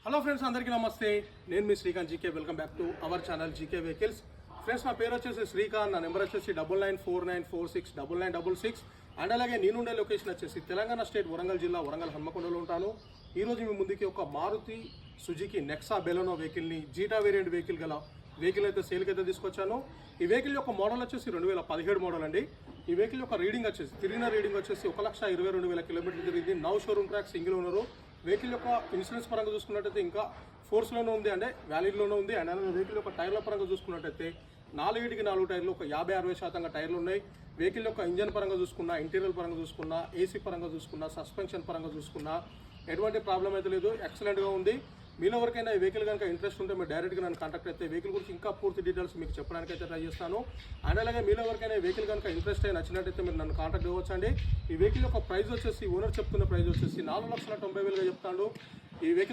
Hello friends, అందరికీ నమస్తే. నేను మీ Srikanth GK. Welcome back to our channel GK vehicles. Friends, నా పేరు వచ్చేసి శ్రీకాంత్. నా నెంబర్ వచ్చేసి 9949469966. అండ్ అలాగే నేనుండే లొకేషన్ వచ్చేసి తెలంగాణ స్టేట్ వరంగల్ జిల్లా వరంగల్ హన్మకొండలో ఉంటాను. ఈరోజు మీ ముందుకి ఒక మారుతి సుజుకి నెక్సా బెలెనో వెహికల్ని జీటా వేరియంట్ వెహికల్ గల వెహికల్ అయితే సేల్కి అయితే తీసుకొచ్చాను. ఈ వెహికల్ యొక్క మోడల్ వచ్చేసి 2017 మోడల్ అండి. ఈ వెహికల్ యొక్క రీడింగ్ వచ్చేసి తిరిగిన రీడింగ్ వచ్చేసి 1,22,000 కిలోమీటర్లు తిరిగింది. Now showroom track single owner. Vehicle యొక్క ఇన్సూరెన్స్ పరంగా చూసుకున్నట్టయితే ఇంకా ఫోర్స్లోనే ఉంది, అంటే వ్యాలిడ్లోనే ఉంది. అండ్ అలాగే వెహికల్ యొక్క టైర్ల పరంగా చూసుకున్నట్టయితే 4 టైర్లు ఒక 50-60% టైర్లు ఉన్నాయి. వెహికల్ యొక్క ఇంజన్ పరంగా చూసుకున్నా, ఇంటీరియర్ పరంగా చూసుకున్నా, ఏసీ పరంగా చూసుకున్నా, సస్పెన్షన్ పరంగా చూసుకున్నా ఎటువంటి ప్రాబ్లం అయితే లేదు, ఎక్సలెంట్గా ఉంది. మీలో ఎవరికైనా ఈ వెహికల్ కనుక ఇంట్రెస్ట్ ఉంటే మీరు డైరెక్ట్గా నన్ను కాంటాక్ట్ అయితే వెహికల్ గురించి ఇంకా పూర్తి డీటెయిల్స్ మీకు చెప్పడానికి అయితే ట్రై చేస్తాను. అండ్ అలాగే మీలో ఎవరికైనా ఈ వెహికల్ కనుక ఇంట్రెస్ట్ అయి నచ్చినట్టయితే మీరు నన్ను కాంటాక్ట్ అవ్వచ్చండి. ఈ వెహికల్ యొక్క ప్రైస్ వచ్చేసి ఓనర్ చెప్తున్న ప్రైస్ వచ్చేసి 4,90,000గా చెప్తాడు. ఈ వెహికల్